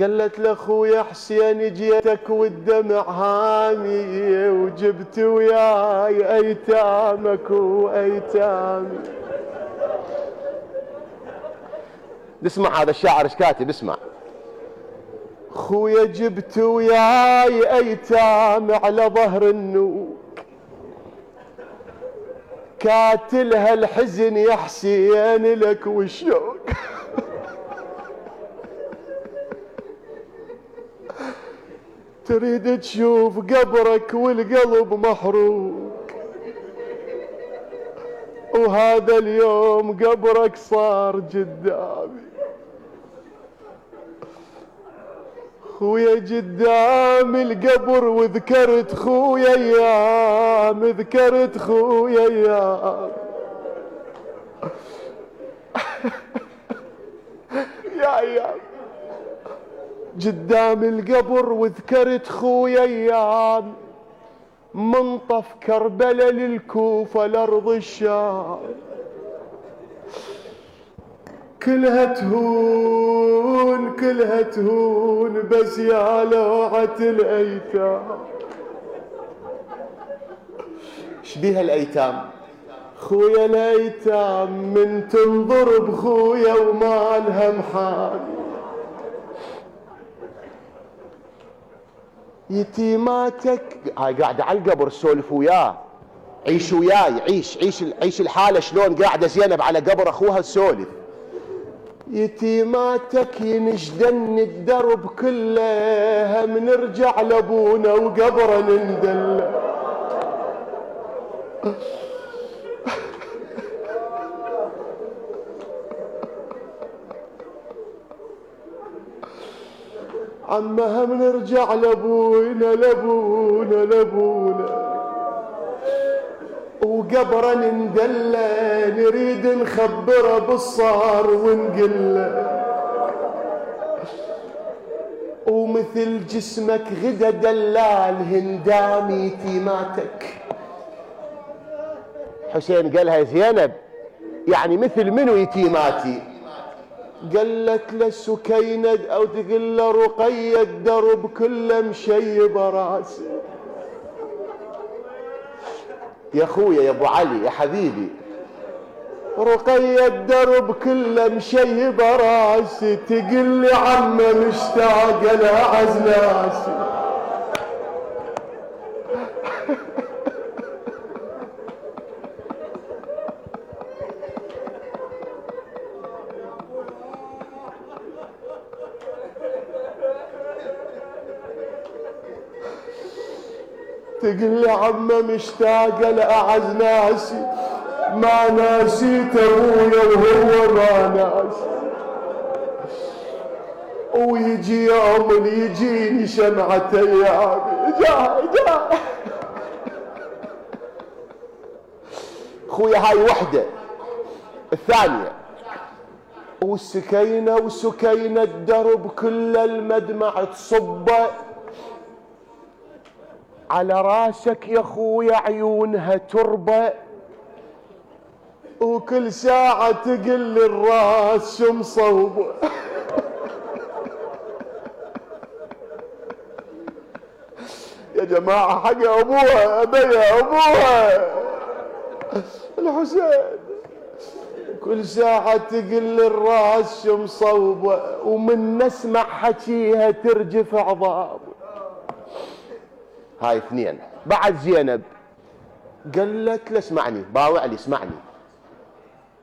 قالت لاخويا حسين جيتك والدمع هامي وجبت وياي ايتامك وايتامي. اسمع هذا الشاعر ايش كاتب، اسمع. خويا جبت وياي ايتام على ظهر النوك، كاتلها الحزن يا حسين لك والشوق. تريد تشوف قبرك والقلب محروق، وهذا اليوم قبرك صار قدامي. خويا قدام القبر وذكرت خويا ايام، ذكرت خويا ايام. يا ايام قدام القبر وذكرت خويا ايام، منطف كربلاء للكوفة لأرض الشام. كلها تهون كلها تهون بس يا لوعة الأيتام. شبيها الأيتام؟ خويا الأيتام من تنظر بخويا وما لها محال. يتيماتك هاي قاعدة على القبر سولف وياه، عيش وياي، عيش الحالة شلون قاعدة زينب على قبر أخوها تسولف. يتيماتك ينجدن الدرب كله، هم نرجع لابونا وقبره نندله. عما هم نرجع لابونا وقبره نندله، نريد نخبره بالصار ونقله. ومثل جسمك غدا دلال هندام يتيماتك. حسين قالها زينب يعني مثل منو يتيماتي؟ قالت له سكينة او تقول له رقية الدرب كله مشيب راسي. يا اخويا يا ابو علي يا حبيبي، رقية الدرب كله مشيب راسي، تقول لي عمه مشتاق لاعز ناسي. تقول لي عمه مشتاق لاعز ناسي، ما ناسيت ابويا وهو ما ناسي. ويجي يوم اللي يجيني شمعة ايامي. جاء خويا هاي وحدة. الثانية وسكينة الدرب كل المدمع تصبه على راسك يا خويا، عيونها تربة وكل ساعة تقل الراس شو مصوبه. يا جماعة حق ابوها ابيها ابوها الحسين، كل ساعة تقل الراس شو مصوبه، ومن نسمع حكيها ترجف عظام. هاي اثنين. بعد زينب قالت له اسمعني باوع لي اسمعني،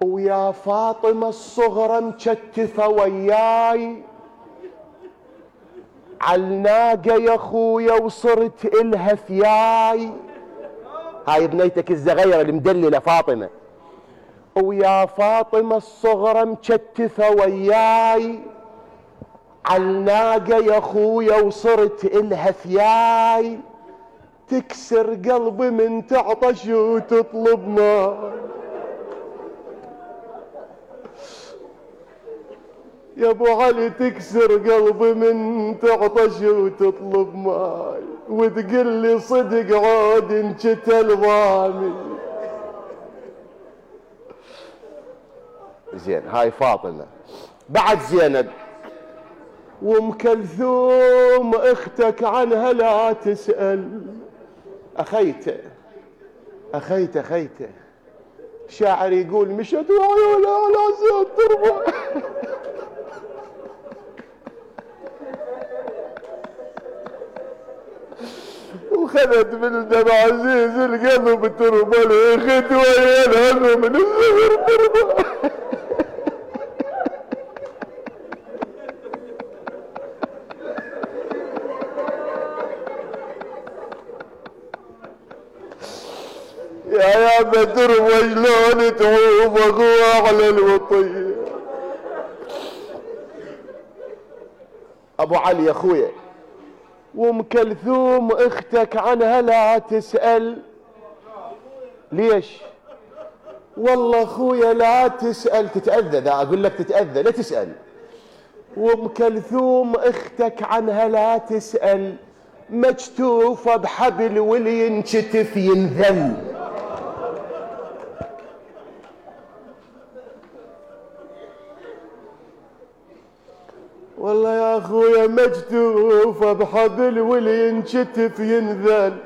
ويا فاطمة الصغرى مكتفة وياي عالناقة يا خويا وصرت إلها ثياي. هاي بنيتك الزغيرة المدللة فاطمة. ويا فاطمة الصغرى مكتفة وياي عالناقة يا خويا وصرت إلها ثياي، تكسر قلبي من تعطش وتطلب ماي. يا ابو علي تكسر قلبي من تعطش وتطلب ماي، وتقول لي صدق عود انشتل ضامي. زين هاي فاطمة. بعد زينب وام كلثوم اختك عنها لا تسأل. اخيته اخيته اخيته شاعر يقول مشت وعيونها على زود تربه وخذت بالدم عزيز القلب تربه الاخت ويا الهم من الزهر تربه. يا بدر وجلون تعوف اخوه على الوطيه. ابو علي اخويا وام كلثوم اختك عنها لا تسأل. ليش؟ والله اخويا لا تسأل تتأذى، ذا اقول لك تتأذى لا تسأل. وام كلثوم اختك عنها لا تسأل، مجتوفة بحبل واللي ينشتف ينذل. والله يا اخويا مجتوفة بحبل واللي ينشتف ينذل.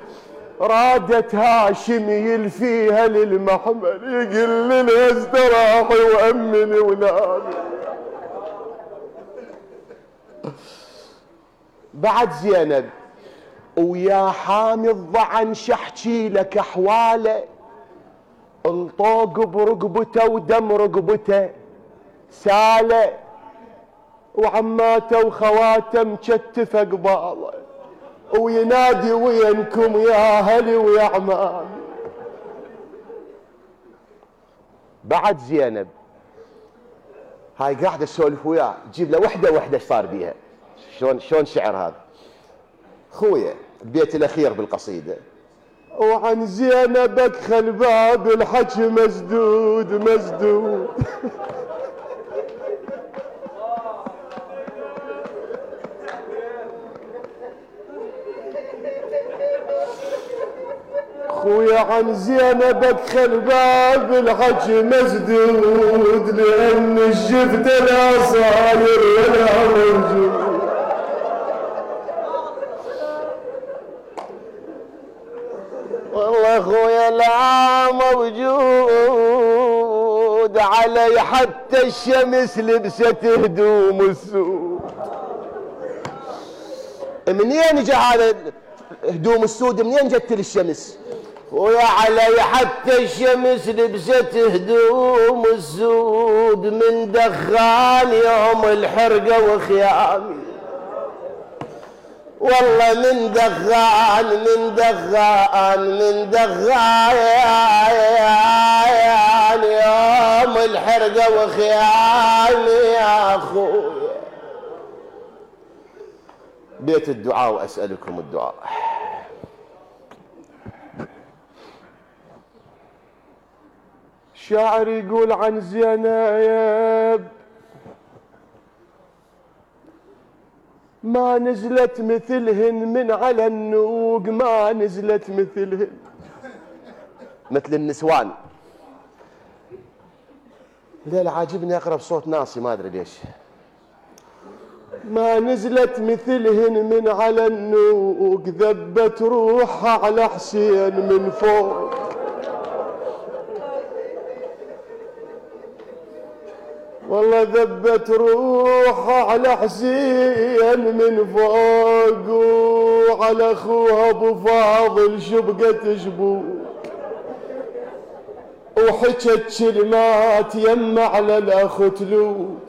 رادت هاشم يلفيها للمحمل يقل لها استراحي وامني ونامي. بعد زينب ويا حامي الضعن شحكي لك احواله، انطوق برقبته ودم رقبته ساله، وعماته وخواته مكتفه قباله، وينادي وينكم يا اهلي ويا عمامي. بعد زينب هاي قاعده اسولف وياه، جيب له وحده وحده ايش صار بيها، شلون شعر هذا خويا البيت الاخير بالقصيده. وعن زينب ادخل باب الحكي مسدود مسدود خويا عن زينب ادخل باب الحكي مسدود، لان الشفت لا صاير ولا موجود. والله خويا لا موجود علي حتى الشمس لبست هدوم السود. منين جا هذا هدوم السود؟ منين جت الشمس؟ ويا علي حتى الشمس لبست هدوم السود، من دخان يوم الحرقة وخيامي. والله من دخان من دخان من دخان يوم الحرقة وخيامي يا أخويا. بيت الدعاء وأسألكم الدعاء. شاعر يقول عن زينب ما نزلت مثلهن من على النوق، ما نزلت مثلهن، مثل النسوان. ليل عاجبني اقرا بصوت ناصي ما ادري ليش. ما نزلت مثلهن من على النوق، ذبت روحها على حسين من فوق. والله ذبت روحها على حسين من فوق، وعلى اخوها ابو فاضل شبقت شبوك، وحكت كلمات يم على الاخ تلوك.